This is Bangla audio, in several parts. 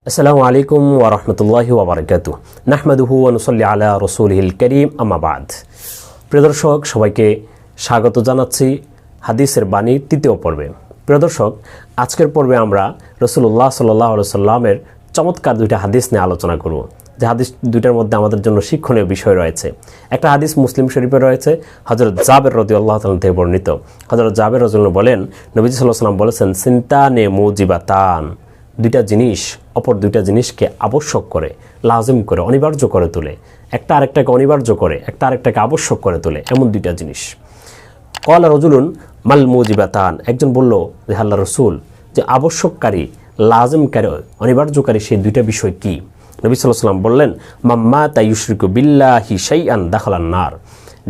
আসসালামু আলাইকুম ওয়া রাহমাতুল্লাহি ওয়া বারাকাতুহু নাহমাদুহু ওয়া নুসাল্লি আলা রাসূলিহিল কারীম আম্মা বাদ। প্রিয় দর্শক, সবাইকে স্বাগত জানাচ্ছি হাদিসের বাণী তৃতীয় পর্বে। প্রিয় দর্শক, আজকের পর্বে আমরা রাসূলুল্লাহ সাল্লাল্লাহু আলাইহি সাল্লামের চমৎকার দুইটা হাদিস নিয়ে আলোচনা করব। যে হাদিস দুইটার মধ্যে আমাদের জন্য শিক্ষণীয় বিষয় রয়েছে। একটা হাদিস মুসলিম শরীফে রয়েছে, হযরত জাবের রাদিয়াল্লাহু তাআলা থেকে বর্ণিত। হযরত জাবের রাদিয়াল্লাহু বলেন, নবীজি সাল্লাল্লাহু আলাইহি ওয়াসাল্লাম বলেছেন, সিনতানে মুজিবাতান, দুইটা জিনিস অপর দুইটা জিনিসকে আবশ্যক করে, লাজিম করে, অনিবার্য করে তোলে। একটা আরেকটাকে অনিবার্য করে, একটা আরেকটাকে আবশ্যক করে তোলে, এমন দুইটা জিনিস। ক্বালা রাজুলুন মাল মুজিবাতান, একজন বলল যে আল্লাহর রাসূল, যে আবশ্যককারী, লাজিমকারী, অনিবার্যকারী সেই দুইটা বিষয় কি? নবী সাল্লাল্লাহু আলাইহি ওয়াসাল্লাম বললেন, মাম্মাতা ইউশরিকু বিল্লাহি শাইআন দাখালান নার,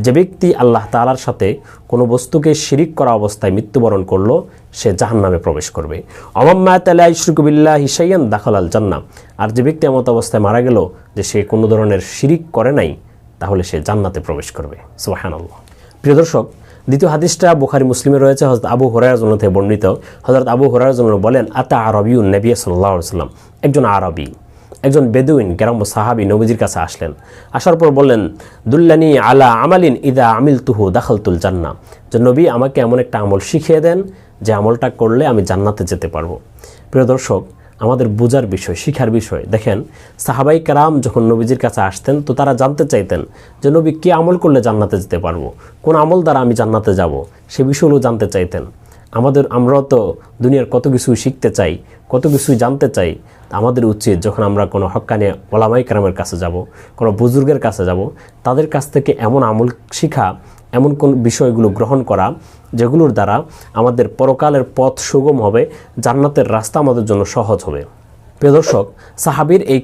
যে ব্যক্তি আল্লাহ তাআলার সাথে কোনো বস্তুকে শিরিক করা অবস্থায় মৃত্যুবরণ করলো, সে জাহান্নামে প্রবেশ করবে। অমাম্মাতা লা ইউশরিকু বিল্লাহি শাইআন দাখালাল জান্নাহ, আর যে ব্যক্তি এমত অবস্থায় মারা গেল যে সে কোনো ধরনের শিরিক করে নাই, তাহলে সে জান্নাতে প্রবেশ করবে। সুবহানাল্লাহ। প্রিয় দর্শক, দ্বিতীয় হাদিসটা বুখারী মুসলিমে রয়েছে, হযরত আবু হুরায়রা রাদিয়াল্লাহু থেকে বর্ণিত। হযরত আবু হুরায়রা রাদিয়াল্লাহু বলেন, আতা আরাবিয়ুন নবী সাল্লাল্লাহু আলাইহি ওয়াসাল্লাম, একজন আরবি, একজন বেদুইন গ্রাম্য সাহাবী নবীজির কাছে আসলেন। আসার পর বললেন, দুল্লানি আলা আমালিন ইদা আমিলতুহু দাখালতুল জান্নাহ, যে নবী আমাকে এমন একটা আমল শিখিয়ে দেন যে আমলটা করলে আমি জান্নাতে যেতে পারবো। প্রিয় দর্শক, আমাদের বোঝার বিষয়, শিখার বিষয়। দেখেন, সাহাবাই কেরাম যখন নবীজির কাছে আসতেন, তো তারা জানতে চাইতেন যে নবী কী আমল করলে জান্নাতে যেতে পারবো, কোন আমল দ্বারা আমি জান্নাতে যাব, সে বিষয়গুলো জানতে চাইতেন। আমরাও তো দুনিয়ার কত কিছুই শিখতে চাই, কত কিছুই জানতে চাই। আমাদের উচিত যখন আমরা কোনো হক্কানি ওলামায়ে কেরামের কাছে যাব, কোনো বুজুর্গের কাছে যাব, তাদের কাছ থেকে এমন আমল শিখা, এমন কোন বিষয়গুলো গ্রহণ করা যেগুলোর দ্বারা আমাদের পরকালের পথ সুগম হবে, জান্নাতের রাস্তা আমাদের জন্য সহজ হবে। প্রিয় দর্শক, সাহাবীর এই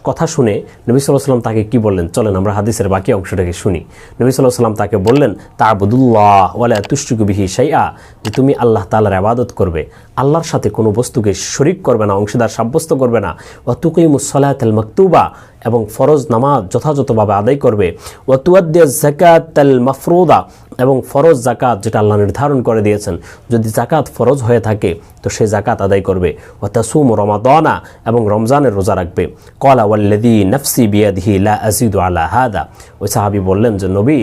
কথা শুনে নবী সাল্লাল্লাহু আলাইহি ওয়াসাল্লাম তাকে কি বললেন, চলেন আমরা হাদিসের বাকি অংশটাকে শুনি। নবী সাল্লাল্লাহু আলাইহি ওয়াসাল্লাম তাকে বললেন, তা'বুদুল্লাহ ওয়া লা তুশরিকু বিহি শাইআ, যে তুমি আল্লাহ তাআলার ইবাদত করবে, আল্লাহর সাথে কোনো বস্তুকে শরীক করবে না, অংশীদার সাব্যস্ত করবে না। ওয়া তুকিমুস সালাতাল মাকতুবা, এবং ফরজ নামাজ যথাযথভাবে আদায় করবে। ওয়া তুআদ্দিয়াজ যাকাতাল মাফরুদা, এবং ফরজ জাকাত যেটা আল্লাহ নির্ধারণ করে দিয়েছেন, যদি জাকাত ফরজ হয়ে থাকে তো সে জাকাত আদায় করবে। ওয়া তাসুমু রমাদানা, এবং রমজানের রোজা রাখবে। ক্বালা ওয়াল্লাযী নাফসি বিয়াদিহি লা আযীদু আলা হাদা, ওই সাহাবী বললেন যে নবী,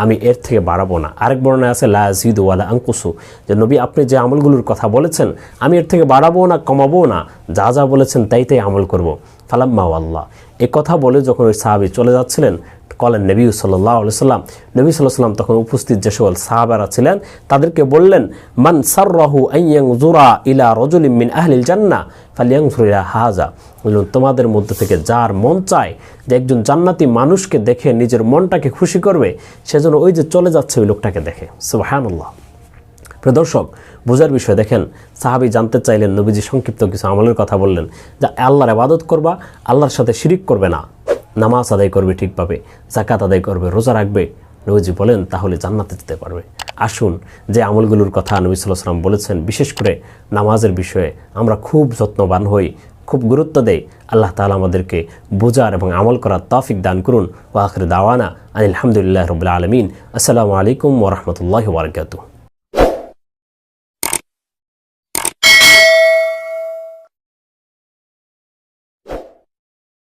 আমি এর থেকে বাড়াবো না। আরেক বর্ণনায় আছে লা আযীদু ওয়ালা আনকুসু, যে নবী আপনি যে আমলগুলোর কথা বলেছেন, আমি এর থেকে বাড়াবো না, কমাবো না, যা যা বলেছেন তাই তাই আমল করব। ফালাম্মা ওয়াল্লাহ, এ কথা বলে যখন ওই সাহাবী চলে যাচ্ছিলেন, কলেন নবী সাল্লাল্লাহু আলাইহি ওয়াসাল্লাম, নবী সাল্লাল্লাহু আলাইহি ওয়াসাল্লাম তখন উপস্থিত যে সকল সাহাবারা ছিলেন তাদেরকে বললেন, মান সাররাহু আন ইয়ানজুরা ইলা রাজুলিন মিন আহলিল জান্নাহ ফালইয়ানজুর ইলা হাযা, বলুন তোমাদের মধ্যে থেকে যার মন চায় যে একজন জান্নাতি মানুষকে দেখে নিজের মনটাকে খুশি করবে, সেজন্য ওই যে চলে যাচ্ছে ওই লোকটাকে দেখে। সুবহানাল্লাহ। প্রিয় দর্শক, বোঝার বিষয়। দেখেন, সাহাবী জানতে চাইলেন, নবীজি সংক্ষিপ্ত কিছু আমলের কথা বললেন, যে আল্লাহর ইবাদত করবা, আল্লাহর সাথে শিরিক করবে না, নামাজ আদায় করবে ঠিকভাবে, যাকাত আদায় করবে, রোজা রাখবে। নবীজি বলেন তাহলে জান্নাতে যেতে পারবে। আসুন, যে আমলগুলোর কথা নবী সাল্লাল্লাহু আলাইহি ওয়াসাল্লাম বলেছেন, বিশেষ করে নামাজের বিষয়ে আমরা খুব যত্নবান হই, খুব গুরুত্ব দেই। আল্লাহ তাআলা আমাদেরকে বোঝার এবং আমল করার তৌফিক দান করুন। ওয়া আখিরু দাওয়ানা আনিল হামদুলিল্লাহি রাব্বিল আলামিন। আসসালামু আলাইকুম ওয়া রাহমাতুল্লাহি ওয়া বারাকাতুহু।